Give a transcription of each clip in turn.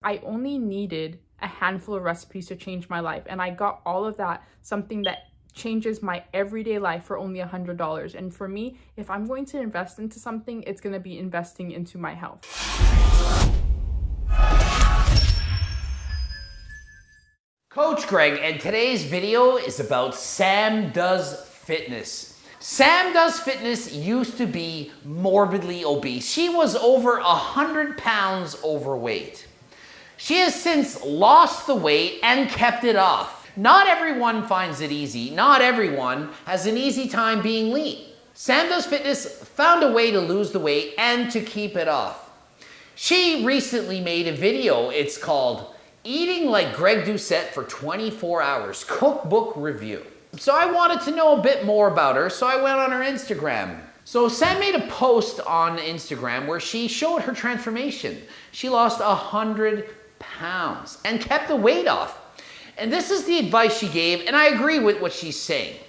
I only needed a handful of recipes to change my life, and I got all of that, something that changes my everyday life, for only $100. And for me, if I'm going to invest into something, it's going to be investing into my health. Coach Greg, and today's video is about Sam Does Fitness. Sam Does Fitness used to be morbidly obese. She was over 100 pounds overweight. She has since lost the weight and kept it off. Not everyone finds it easy. Not everyone has an easy time being lean. Sam Does Fitness found a way to lose the weight and to keep it off. She recently made a video. It's called Eating Like Greg Doucette for 24 Hours, Cookbook Review. So I wanted to know a bit more about her, so I went on her Instagram. So Sam made a post on Instagram where she showed her transformation. She lost 100 pounds and kept the weight off. And this is the advice she gave, and I agree with what she's saying.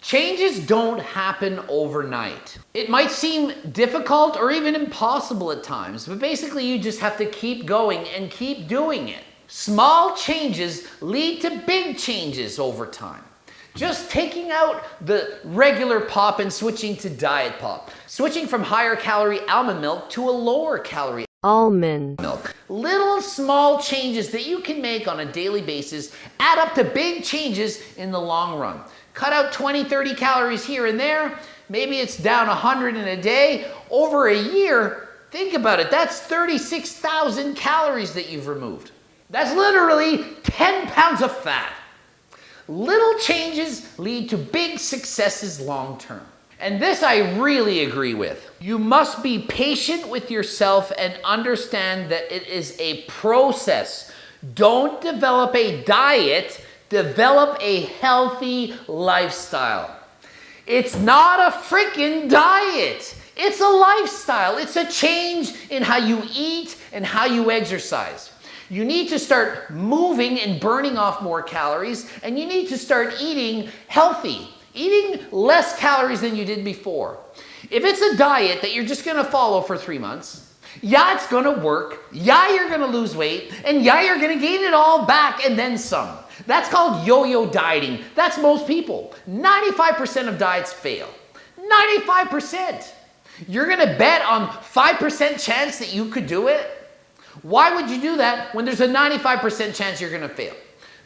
Changes don't happen overnight. It might seem difficult or even impossible at times, but basically you just have to keep going and keep doing it. Small changes lead to big changes over time. Just taking out the regular pop and switching to diet pop. Switching from higher calorie almond milk to a lower calorie almond milk. Little small changes that you can make on a daily basis add up to big changes in the long run. Cut out 20, 30 calories here and there. Maybe it's down 100 in a day. Over a year, think about it. That's 36,000 calories that you've removed. That's literally 10 pounds of fat. Little changes lead to big successes long term. And this I really agree with. You must be patient with yourself and understand that it is a process. Don't develop a diet, develop a healthy lifestyle. It's not a freaking diet. It's a lifestyle. It's a change in how you eat and how you exercise. You need to start moving and burning off more calories, and you need to start eating healthy, eating less calories than you did before. If it's a diet that you're just gonna follow for 3 months, yeah, it's gonna work, yeah, you're gonna lose weight, and yeah, you're gonna gain it all back and then some. That's called yo-yo dieting. That's most people. 95% of diets fail. 95%. You're gonna bet on 5% chance that you could do it? Why would you do that when there's a 95% chance you're gonna fail?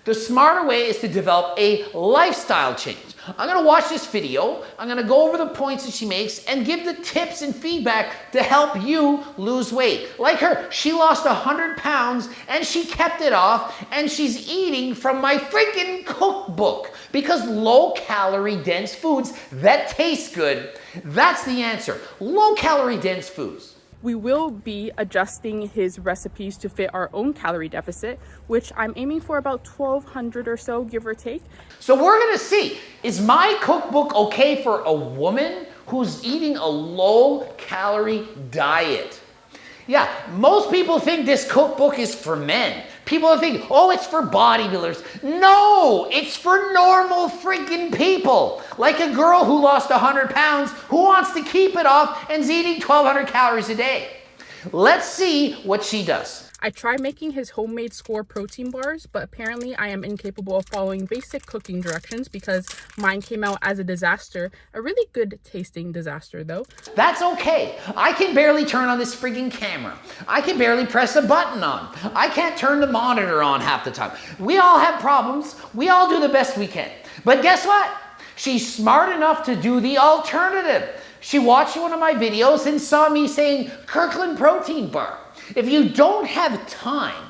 The smarter way is to develop a lifestyle change. I'm gonna watch this video, I'm gonna go over the points that she makes and give the tips and feedback to help you lose weight. Like her, she lost 100 pounds and she kept it off, and she's eating from my freaking cookbook, because low calorie dense foods that taste good, that's the answer. Low calorie dense foods. We will be adjusting his recipes to fit our own calorie deficit, which I'm aiming for about 1,200 or so, give or take. So we're gonna see, is my cookbook okay for a woman who's eating a low calorie diet? Yeah, most people think this cookbook is for men. People think, oh, it's for bodybuilders. No, it's for normal freaking people. Like a girl who lost 100 pounds who wants to keep it off and is eating 1,200 calories a day. Let's see what she does. I tried making his homemade Score protein bars, but apparently I am incapable of following basic cooking directions because mine came out as a disaster. A really good tasting disaster though. That's okay. I can barely turn on this freaking camera. I can barely press a button on. I can't turn the monitor on half the time. We all have problems. We all do the best we can. But guess what? She's smart enough to do the alternative. She watched one of my videos and saw me saying Kirkland protein bar. If you don't have time,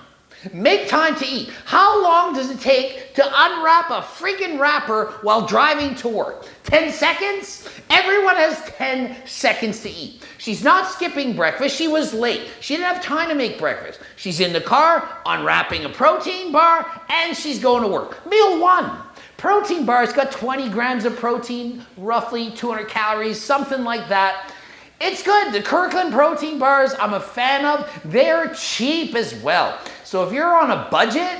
make time to eat. How long does it take to unwrap a freaking wrapper while driving to work? 10 seconds? Everyone has 10 seconds to eat. She's not skipping breakfast. She was late. She didn't have time to make breakfast. She's in the car, unwrapping a protein bar, and she's going to work. Meal one. Protein bar's got 20 grams of protein, roughly 200 calories, something like that. It's good. The Kirkland protein bars I'm a fan of. They're cheap as well. So if you're on a budget,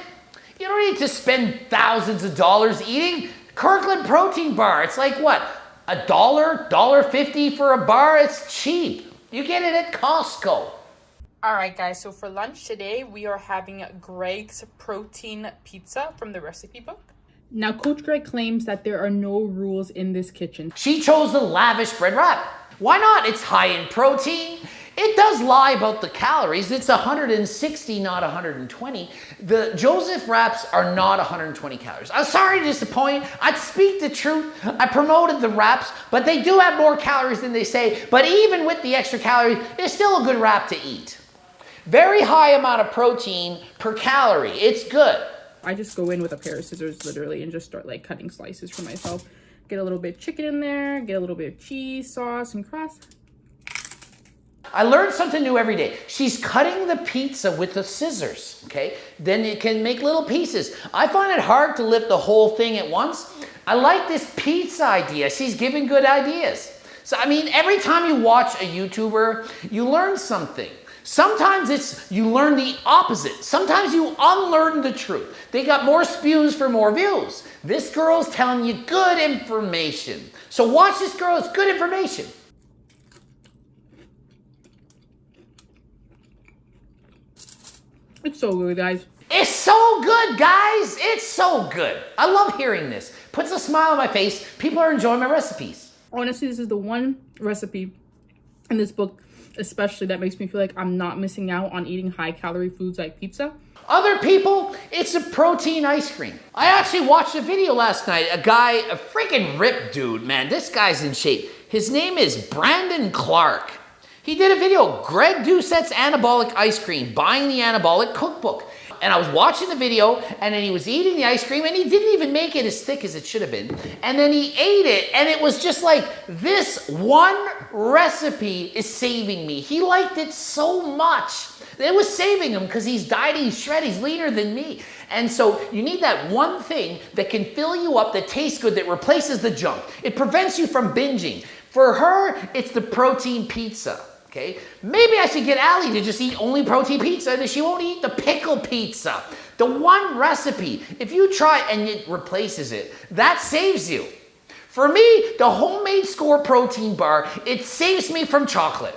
you don't need to spend thousands of dollars eating. Kirkland protein bar, it's like what? $1, $1.50 for a bar? It's cheap. You get it at Costco. All right, guys, so for lunch today, we are having Greg's protein pizza from the recipe book. Now, Coach Greg claims that there are no rules in this kitchen. She chose the lavish bread wrap. Why not? It's high in protein. It does lie about the calories. It's 160, not 120. The Joseph wraps are not 120 calories. I'm sorry to disappoint. I'd speak the truth. I promoted the wraps, but they do have more calories than they say. But even with the extra calories, it's still a good wrap to eat. Very high amount of protein per calorie. It's good. I just go in with a pair of scissors, literally, and just start like cutting slices for myself. Get a little bit of chicken in there, get a little bit of cheese, sauce, and crust. I learned something new every day. She's cutting the pizza with the scissors, okay? Then it can make little pieces. I find it hard to lift the whole thing at once. I like this pizza idea. She's giving good ideas. So, I mean, every time you watch a YouTuber, you learn something. Sometimes you learn the opposite. Sometimes you unlearn the truth. They got more spews for more views. This girl's telling you good information. So watch this girl, it's good information. It's so good, guys. It's so good, guys. It's so good. I love hearing this. Puts a smile on my face. People are enjoying my recipes. Honestly, this is the one recipe in this book, especially, that makes me feel like I'm not missing out on eating high-calorie foods like pizza. Other people, it's a protein ice cream. I actually watched a video last night. A freaking ripped dude, man. This guy's in shape. His name is Brandon Clark. He did a video, Greg Doucette's Anabolic Ice Cream, buying the Anabolic Cookbook. And I was watching the video, and then he was eating the ice cream, and he didn't even make it as thick as it should have been. And then he ate it, and it was just like, this one recipe is saving me. He liked it so much. It was saving him because he's dieting, he's shredded, he's leaner than me. And so you need that one thing that can fill you up, that tastes good, that replaces the junk. It prevents you from binging. For her, it's the protein pizza. Okay, maybe I should get Allie to just eat only protein pizza, and she won't eat the pickle pizza. The one recipe, if you try and it replaces it, that saves you. For me, the homemade Score protein bar, it saves me from chocolate.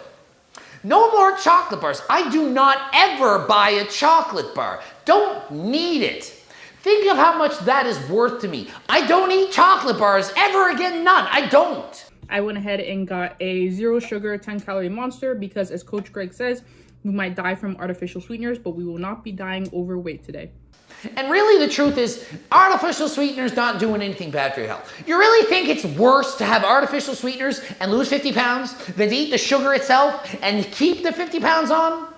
No more chocolate bars. I do not ever buy a chocolate bar. Don't need it. Think of how much that is worth to me. I don't eat chocolate bars ever again, none. I don't. I went ahead and got a 0 sugar, 10-calorie monster because, as Coach Greg says, we might die from artificial sweeteners, but we will not be dying overweight today. And really the truth is, artificial sweeteners not doing anything bad for your health. You really think it's worse to have artificial sweeteners and lose 50 pounds than to eat the sugar itself and keep the 50 pounds on?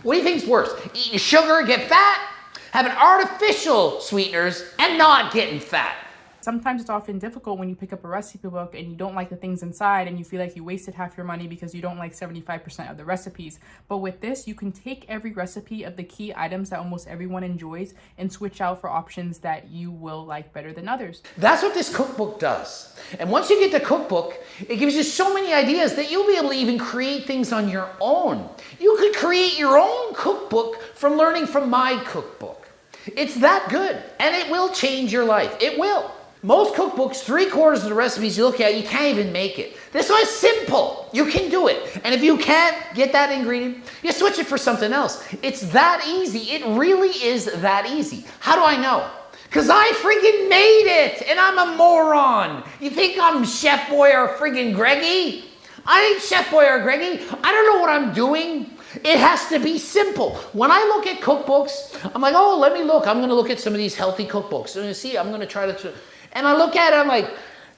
What do you think's worse? Eating sugar, get fat? Having artificial sweeteners and not getting fat? Sometimes it's often difficult when you pick up a recipe book and you don't like the things inside and you feel like you wasted half your money because you don't like 75% of the recipes. But with this, you can take every recipe of the key items that almost everyone enjoys and switch out for options that you will like better than others. That's what this cookbook does. And once you get the cookbook, it gives you so many ideas that you'll be able to even create things on your own. You could create your own cookbook from learning from my cookbook. It's that good, and it will change your life. It will. Most cookbooks, 3/4 of the recipes you look at, you can't even make it. This one's simple. You can do it. And if you can't get that ingredient, you switch it for something else. It's that easy. It really is that easy. How do I know? Because I freaking made it, and I'm a moron. You think I'm Chef Boy or friggin' Greggy? I ain't Chef Boy or Greggy. I don't know what I'm doing. It has to be simple. When I look at cookbooks, I'm like, oh, let me look. I'm going to look at some of these healthy cookbooks. And you see, I'm going to try to... And I look at it, I'm like,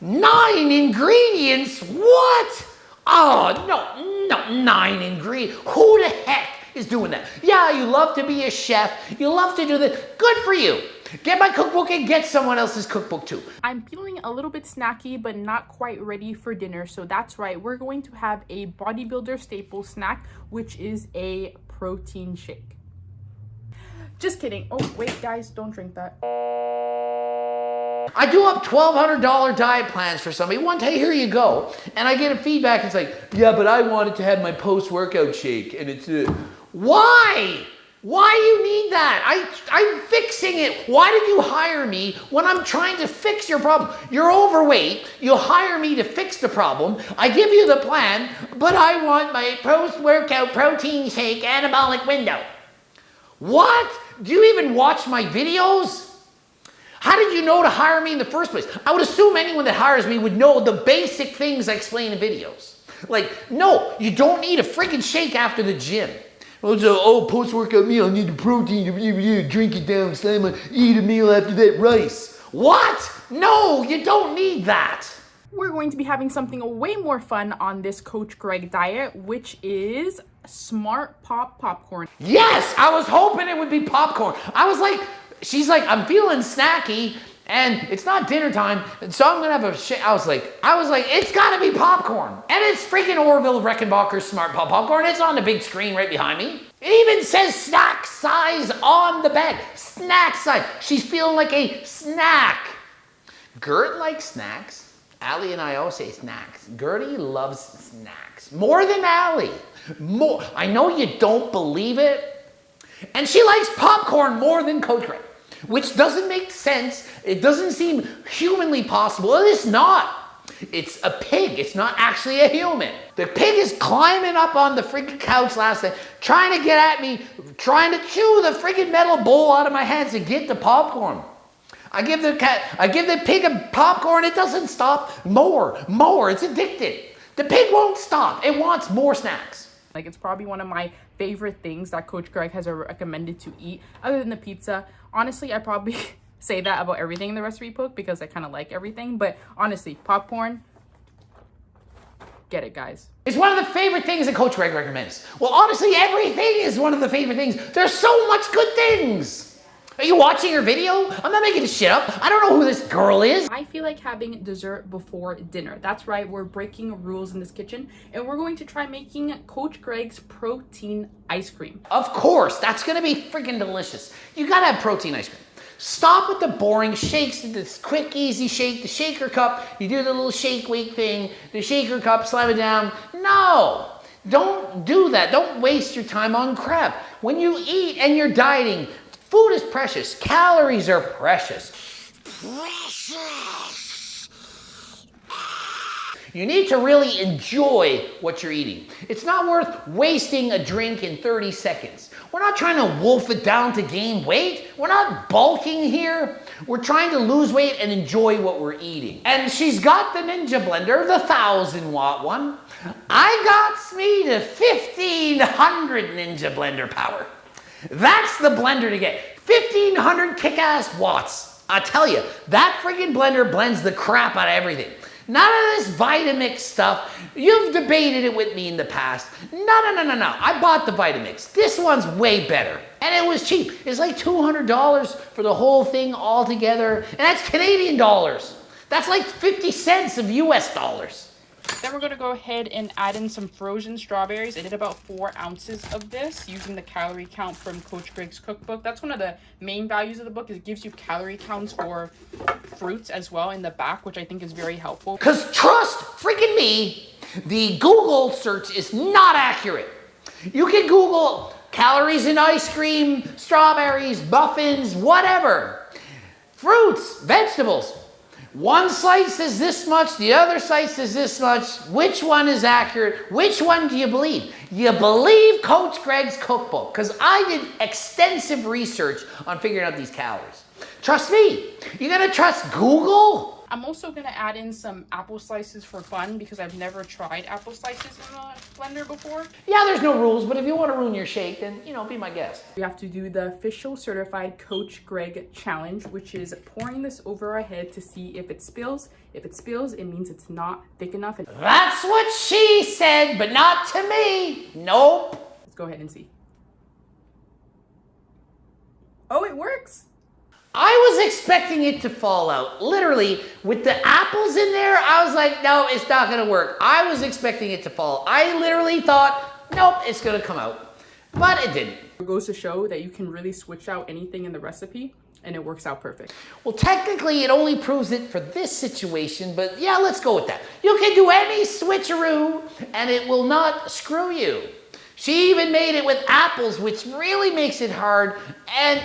9 ingredients? What? Oh, no, 9 ingredients. Who the heck is doing that? Yeah, you love to be a chef. You love to do that. Good for you. Get my cookbook and get someone else's cookbook too. I'm feeling a little bit snacky, but not quite ready for dinner. So that's right. We're going to have a bodybuilder staple snack, which is a protein shake. Just kidding. Oh, wait, guys, don't drink that. I do up $1,200 diet plans for somebody. One day, here you go. And I get a feedback. It's like, yeah, but I wanted to have my post-workout shake. And it's, why? Why do you need that? I'm fixing it. Why did you hire me when I'm trying to fix your problem? You're overweight. You hire me to fix the problem. I give you the plan, but I want my post-workout protein shake anabolic window. What? Do you even watch my videos? How did you know to hire me in the first place? I would assume anyone that hires me would know the basic things I explain in videos. Like, no, you don't need a freaking shake after the gym. Post-workout meal, I need the protein, drink it down, slam it, eat a meal after that rice. What? No, you don't need that. We're going to be having something way more fun on this Coach Greg diet, which is Smart Pop popcorn. Yes, I was hoping it would be popcorn. I was like, she's like, I'm feeling snacky and it's not dinner time, and so I'm gonna have a shake. I was like, it's gotta be popcorn. And it's freaking Orville Reichenbacher's Smart Pop popcorn. It's on the big screen right behind me. It even says snack size on the bag. Snack size. She's feeling like a snack. Gert likes snacks. Allie and I always say snacks. Gertie loves snacks. More than Allie. More. I know you don't believe it. And she likes popcorn more than Coach Greg, which doesn't make sense. It doesn't seem humanly possible. It is not. It's a pig. It's not actually a human. The pig is climbing up on the freaking couch last night, trying to get at me, trying to chew the freaking metal bowl out of my hands to get the popcorn. I give the pig a popcorn. It doesn't stop. More. It's addicted. The pig won't stop. It wants more snacks. Like, it's probably one of my favorite things that Coach Greg has recommended to eat, other than the pizza. Honestly, I probably say that about everything in the recipe book because I kind of like everything. But honestly, popcorn, get it, guys. It's one of the favorite things that Coach Greg recommends. Well, honestly, everything is one of the favorite things. There's so much good things. Are you watching her video? I'm not making this shit up. I don't know who this girl is. I feel like having dessert before dinner. That's right, we're breaking rules in this kitchen, and we're going to try making Coach Greg's protein ice cream. Of course, that's gonna be freaking delicious. You gotta have protein ice cream. Stop with the boring shakes, this quick, easy shake, the shaker cup. You do the little shake weight thing, the shaker cup, slam it down. No, don't do that. Don't waste your time on crap. When you eat and you're dieting, food is precious. Calories are precious. You need to really enjoy what you're eating. It's not worth wasting a drink in 30 seconds. We're not trying to wolf it down to gain weight. We're not bulking here. We're trying to lose weight and enjoy what we're eating. And she's got the Ninja Blender, the 1,000-watt one. I got me the 1,500 Ninja Blender power. That's the blender to get. 1,500 kick-ass watts. I tell you, that freaking blender blends the crap out of everything. None of this Vitamix stuff. You've debated it with me in the past. No. I bought the Vitamix. This one's way better. And it was cheap. It's like $200 for the whole thing all together. And that's Canadian dollars. That's like 50 cents of US dollars. Then we're going to go ahead and add in some frozen strawberries. I did about 4 ounces of this using the calorie count from Coach Greg's cookbook. That's one of the main values of the book, is it gives you calorie counts for fruits as well in the back, which I think is very helpful. Because trust freaking me, the Google search is not accurate. You can Google calories in ice cream, strawberries, muffins, whatever. Fruits, vegetables. One site says this much, the other site says this much. Which one is accurate? Which one do you believe? You believe Coach Greg's cookbook, because I did extensive research on figuring out these calories. Trust me. You're gonna trust Google? I'm also going to add in some apple slices for fun because I've never tried apple slices in a blender before. Yeah, there's no rules, but if you want to ruin your shake, then, be my guest. We have to do the official certified Coach Greg challenge, which is pouring this over our head to see if it spills. If it spills, it means it's not thick enough. That's what she said, but not to me. Nope. Let's go ahead and see. Oh, it works. I was expecting it to fall out. Literally, with the apples in there, I was like, no, it's not gonna work. I was expecting it to fall. I literally thought, nope, it's gonna come out. But it didn't. It goes to show that you can really switch out anything in the recipe and it works out perfect. Well, technically, it only proves it for this situation, but yeah, let's go with that. You can do any switcheroo and it will not screw you. She even made it with apples, which really makes it hard, and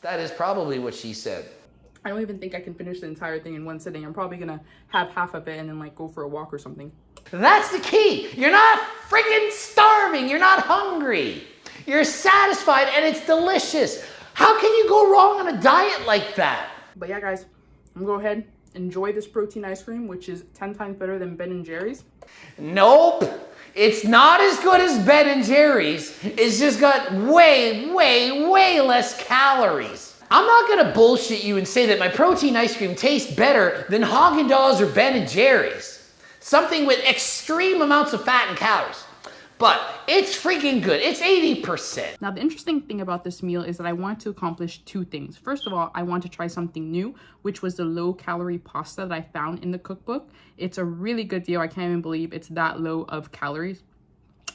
that is probably what she said. I don't even think I can finish the entire thing in one sitting. I'm probably gonna have half of it and then like go for a walk or something. That's the key. You're not freaking starving. You're not hungry. You're satisfied and it's delicious. How can you go wrong on a diet like that? But yeah, guys, I'm gonna go ahead, enjoy this protein ice cream, which is 10 times better than Ben & Jerry's. Nope. It's not as good as Ben & Jerry's. It's just got way, way, way less calories. I'm not gonna bullshit you and say that my protein ice cream tastes better than Haagen-Dazs or Ben & Jerry's. Something with extreme amounts of fat and calories. But it's freaking good. It's 80%. Now, the interesting thing about this meal is that I want to accomplish two things. First of all, I want to try something new, which was the low-calorie pasta that I found in the cookbook. It's a really good deal. I can't even believe it's that low of calories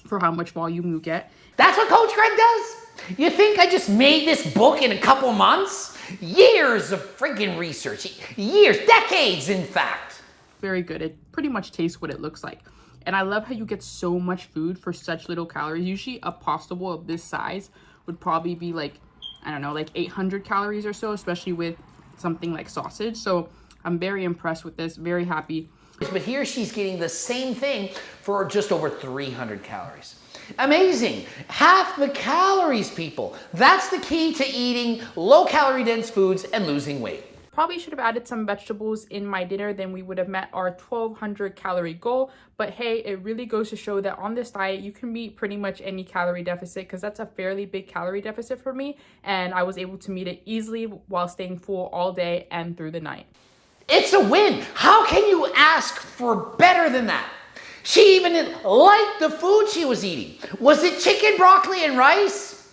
for how much volume you get. That's what Coach Greg does? You think I just made this book in a couple months? Years of freaking research. Years, decades, in fact. Very good. It pretty much tastes what it looks like. And I love how you get so much food for such little calories. Usually a pasta bowl of this size would probably be like, I don't know, like 800 calories or so, especially with something like sausage. So I'm very impressed with this, very happy. But here she's getting the same thing for just over 300 calories. Amazing. Half the calories, people. That's the key to eating low-calorie dense foods and losing weight. Probably should have added some vegetables in my dinner, then we would have met our 1,200 calorie goal. But hey, it really goes to show that on this diet, you can meet pretty much any calorie deficit, because that's a fairly big calorie deficit for me. And I was able to meet it easily while staying full all day and through the night. It's a win. How can you ask for better than that? She even liked the food she was eating. Was it chicken, broccoli, and rice?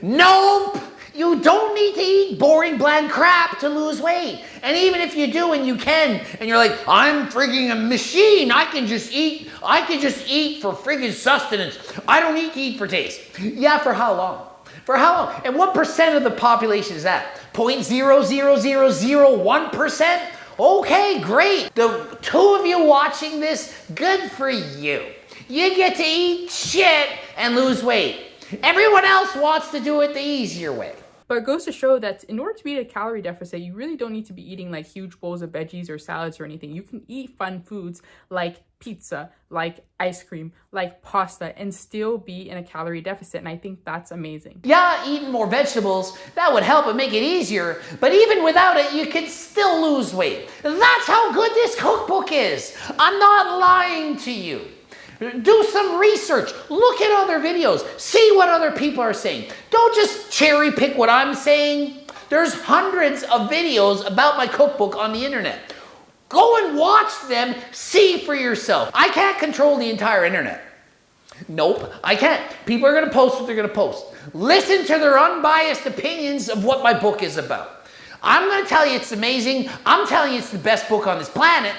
Nope. You don't need to eat boring, bland crap to lose weight. And even if you do and you can, and you're like, I'm freaking a machine. I can just eat for freaking sustenance. I don't need to eat for taste. Yeah, for how long? For how long? And what percent of the population is that? 0.00001%? Okay, great. The two of you watching this, good for you. You get to eat shit and lose weight. Everyone else wants to do it the easier way. But it goes to show that in order to beat a calorie deficit, you really don't need to be eating like huge bowls of veggies or salads or anything. You can eat fun foods like pizza, like ice cream, like pasta, and still be in a calorie deficit. And I think that's amazing. Yeah, eating more vegetables, that would help and make it easier. But even without it, you can still lose weight. That's how good this cookbook is. I'm not lying to you. Do some research. Look at other videos. See what other people are saying. Don't just cherry pick what I'm saying. There's hundreds of videos about my cookbook on the internet. Go and watch them. See for yourself. I can't control the entire internet. Nope, I can't. People are going to post what they're going to post. Listen to their unbiased opinions of what my book is about. I'm going to tell you it's amazing. I'm telling you it's the best book on this planet.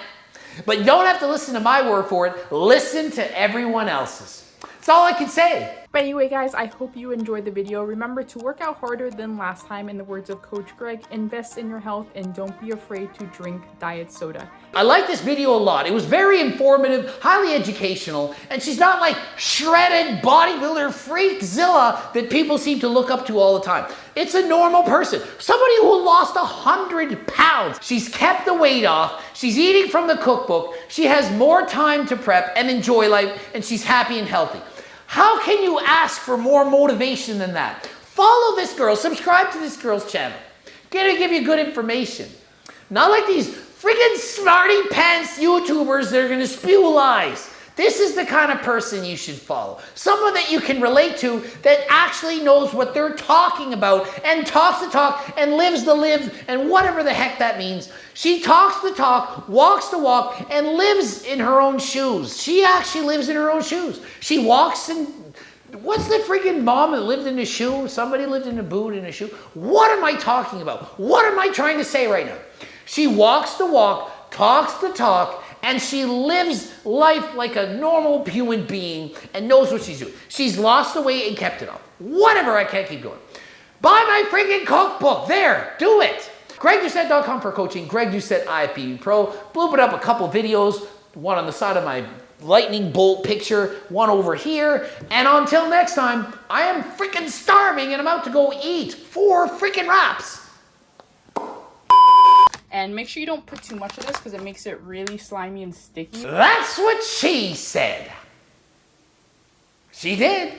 But you don't have to listen to my word for it. Listen to everyone else's. That's all I can say. But anyway, guys, I hope you enjoyed the video. Remember to work out harder than last time. In the words of Coach Greg, invest in your health and don't be afraid to drink diet soda. I like this video a lot. It was very informative, highly educational, and she's not like shredded bodybuilder freakzilla that people seem to look up to all the time. It's a normal person, somebody who lost 100 pounds. She's kept the weight off. She's eating from the cookbook. She has more time to prep and enjoy life, and she's happy and healthy. How can you ask for more motivation than that? Follow this girl, subscribe to this girl's channel. Gonna give you good information. Not like these freaking smarty pants YouTubers that are gonna spew lies. This is the kind of person you should follow. Someone that you can relate to that actually knows what they're talking about and talks the talk and lives the live and whatever the heck that means. She talks the talk, walks the walk, and lives in her own shoes. She actually lives in her own shoes. She walks in... What's the freaking mom that lived in a shoe? Somebody lived in a boot in a shoe? What am I talking about? What am I trying to say right now? She walks the walk, talks the talk, and she lives life like a normal human being and knows what she's doing. She's lost the weight and kept it off. Whatever, I can't keep going. Buy my freaking cookbook. There, do it. GregDoucette.com for coaching. Greg Doucette, IFBB Pro. Blew it up a couple videos. One on the side of my lightning bolt picture, one over here. And until next time, I am freaking starving and I'm about to go eat 4 freaking wraps. And make sure you don't put too much of this because it makes it really slimy and sticky. That's what she said. She did.